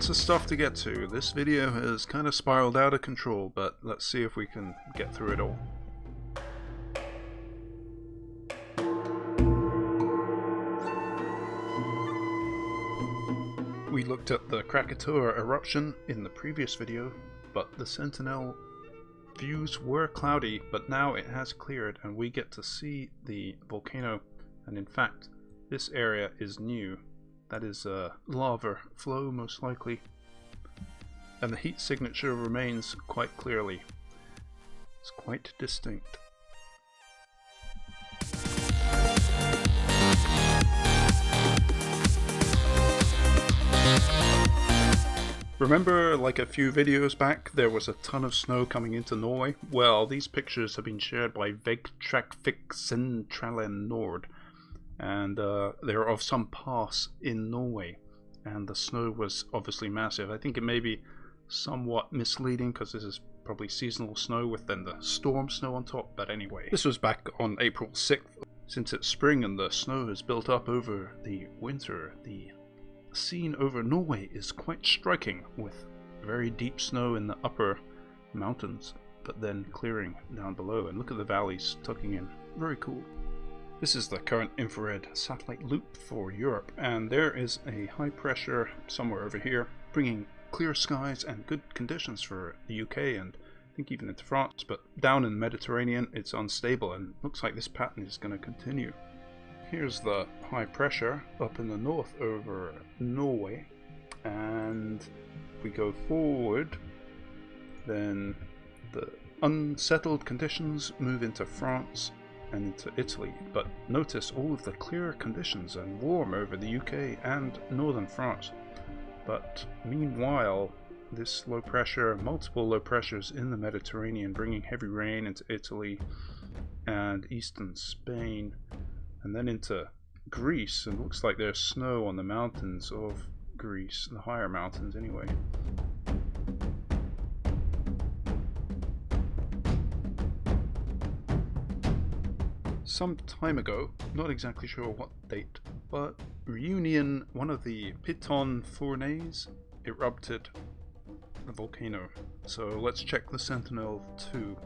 Lots of stuff to get to. This video has kind of spiraled out of control, but let's see if we can get through it all. We looked at the Krakatau eruption in the previous video, but the Sentinel views were cloudy, but now it has cleared and we get to see the volcano. And in fact, this area is new. That is a lava flow most likely. And the heat signature remains quite clearly. It's quite distinct. Remember, like a few videos back, there was a ton of snow coming into Norway? Well, these pictures have been shared by Vegtrafikksentralen Nord, and they're of some pass in Norway, and the snow was obviously massive. I think it may be somewhat misleading because this is probably seasonal snow with then the storm snow on top, but anyway. This was back on April 6th. Since it's spring and the snow has built up over the winter, the scene over Norway is quite striking, with very deep snow in the upper mountains, but then clearing down below, and look at the valleys tucking in. Very cool. This is the current infrared satellite loop for Europe, and there is a high pressure somewhere over here, bringing clear skies and good conditions for the UK and I think even into France, but down in the Mediterranean it's unstable and looks like this pattern is going to continue. Here's the high pressure up in the north over Norway, and if we go forward, then the unsettled conditions move into France and into Italy. But notice all of the clear conditions and warm over the UK and northern France. But meanwhile, this low pressure, multiple low pressures in the Mediterranean, bringing heavy rain into Italy and eastern Spain, and then into Greece, and looks like there's snow on the mountains of Greece, the higher mountains anyway. Some time ago, not exactly sure what date, but Reunion, one of the Piton Fournaise, erupted the volcano. So let's check the Sentinel-2.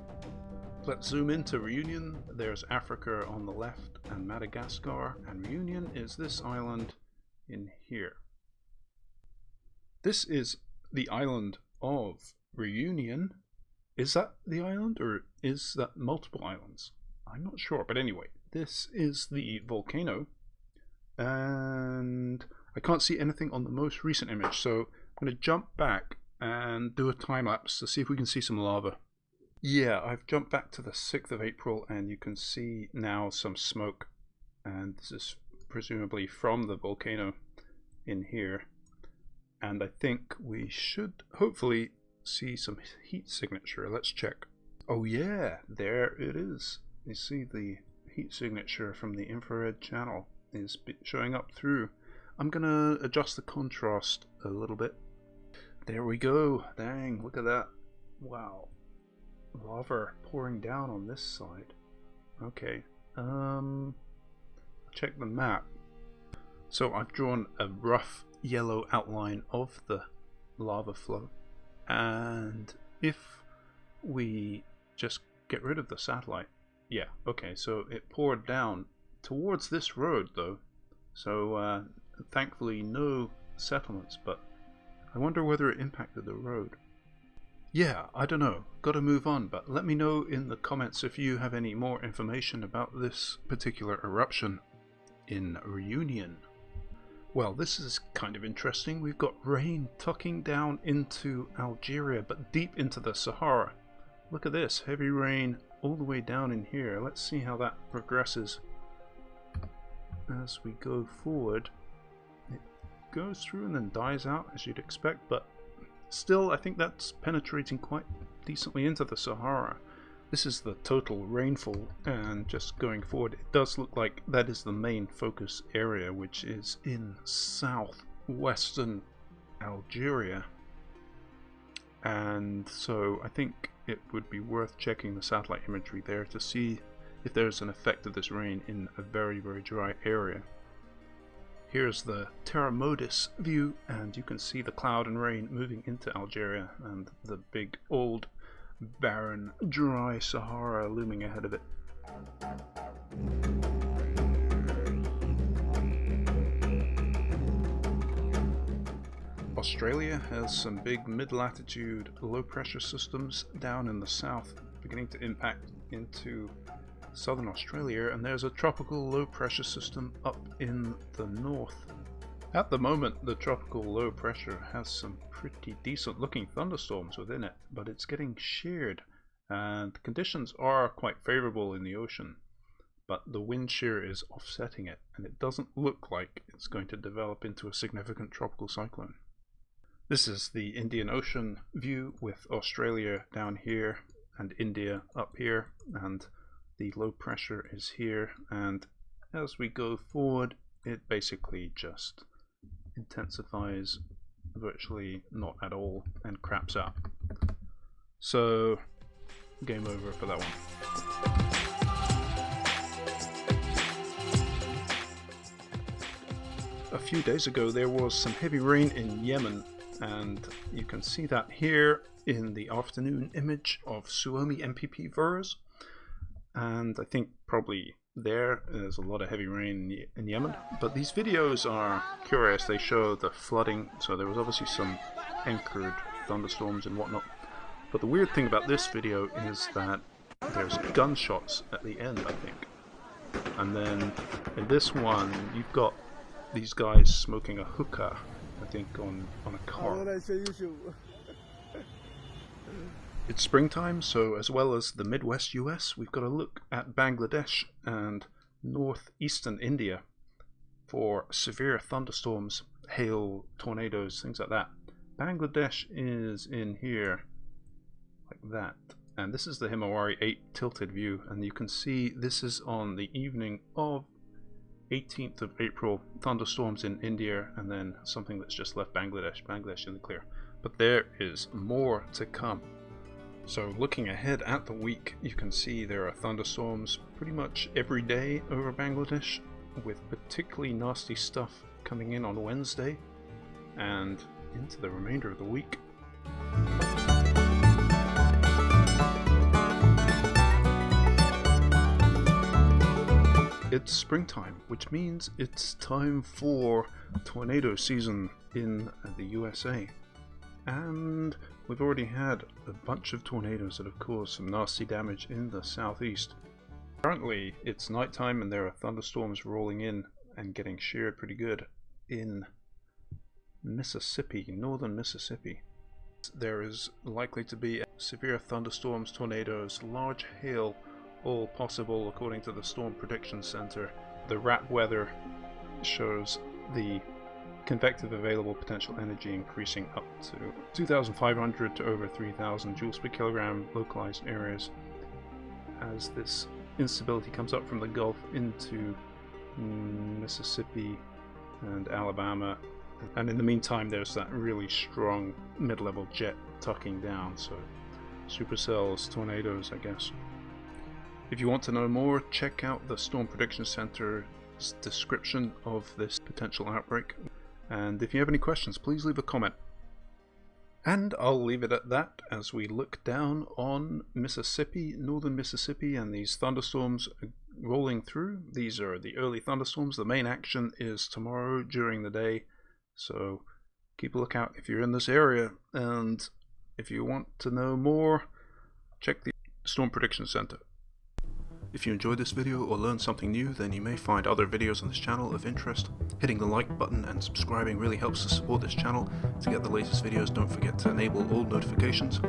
Let's zoom into Reunion. There's Africa on the left and Madagascar, and Reunion is this island in here. This is the island of Reunion. Is that the island, or is that multiple islands? I'm not sure, but anyway, this is the volcano, and I can't see anything on the most recent image, so I'm going to jump back and do a time lapse to see if we can see some lava. Yeah, I've jumped back to the 6th of April and you can see now some smoke, and this is presumably from the volcano in here, and I think we should hopefully see some heat signature. Let's check. Oh yeah, there it is. You see the heat signature from the infrared channel is showing up through. I'm gonna adjust the contrast a little bit. There we go. Dang, look at that. Wow. Lava pouring down on this side. Okay, check the map. So I've drawn a rough yellow outline of the lava flow, and if we just get rid of the satellite, yeah, okay, so it poured down towards this road though, so thankfully no settlements, but I wonder whether it impacted the road. Yeah, I don't know, gotta move on, but let me know in the comments if you have any more information about this particular eruption in Reunion. Well, this is kind of interesting. We've got rain tucking down into Algeria, but deep into the Sahara. Look at this, heavy rain all the way down in here. Let's see how that progresses as we go forward. It goes through and then dies out, as you'd expect, but still, I think that's penetrating quite decently into the Sahara. This is the total rainfall, and just going forward, it does look like that is the main focus area, which is in southwestern Algeria. And so I think it would be worth checking the satellite imagery there to see if there's an effect of this rain in a very, very dry area. Here's the Terra Modis view, and you can see the cloud and rain moving into Algeria and the big old barren dry Sahara looming ahead of it. Australia has some big mid-latitude low pressure systems down in the south beginning to impact into southern Australia, and there's a tropical low pressure system up in the north. At the moment, the tropical low pressure has some pretty decent looking thunderstorms within it, but it's getting sheared, and conditions are quite favorable in the ocean, but the wind shear is offsetting it, and it doesn't look like it's going to develop into a significant tropical cyclone. This is the Indian Ocean view with Australia down here and India up here, and the low pressure is here, and as we go forward it basically just intensifies virtually not at all and craps out. So game over for that one. A few days ago there was some heavy rain in Yemen, and you can see that here in the afternoon image of Suomi MPP Vers, and I think probably there's a lot of heavy rain in Yemen, but these videos are curious. They show the flooding, so there was obviously some anchored thunderstorms and whatnot, but the weird thing about this video is that there's gunshots at the end, I think, and then in this one you've got these guys smoking a hookah, I think, on a car. It's springtime, so as well as the Midwest US, we've got a look at Bangladesh and northeastern India for severe thunderstorms, hail, tornadoes, things like that. Bangladesh is in here, like that. And this is the Himawari 8 tilted view, and you can see this is on the evening of 18th of April, thunderstorms in India, and then something that's just left Bangladesh in the clear. But there is more to come. So looking ahead at the week, you can see there are thunderstorms pretty much every day over Bangladesh, with particularly nasty stuff coming in on Wednesday and into the remainder of the week. It's springtime, which means it's time for tornado season in the USA. And we've already had a bunch of tornadoes that have caused some nasty damage in the southeast. Currently it's nighttime and there are thunderstorms rolling in and getting sheared pretty good in Mississippi, northern Mississippi. There is likely to be severe thunderstorms, tornadoes, large hail, all possible according to the Storm Prediction Center. The WRAP weather shows the convective available potential energy increasing up to 2,500 to over 3,000 joules per kilogram localized areas as this instability comes up from the Gulf into Mississippi and Alabama. And in the meantime there's that really strong mid-level jet tucking down, so supercells, tornadoes, I guess. If you want to know more, check out the Storm Prediction Center's description of this potential outbreak. And if you have any questions, please leave a comment. And I'll leave it at that as we look down on Mississippi, northern Mississippi, and these thunderstorms rolling through. These are the early thunderstorms. The main action is tomorrow during the day, so keep a lookout if you're in this area. And if you want to know more, check the Storm Prediction Center. If you enjoyed this video or learned something new, then you may find other videos on this channel of interest. Hitting the like button and subscribing really helps to support this channel. To get the latest videos, don't forget to enable all notifications.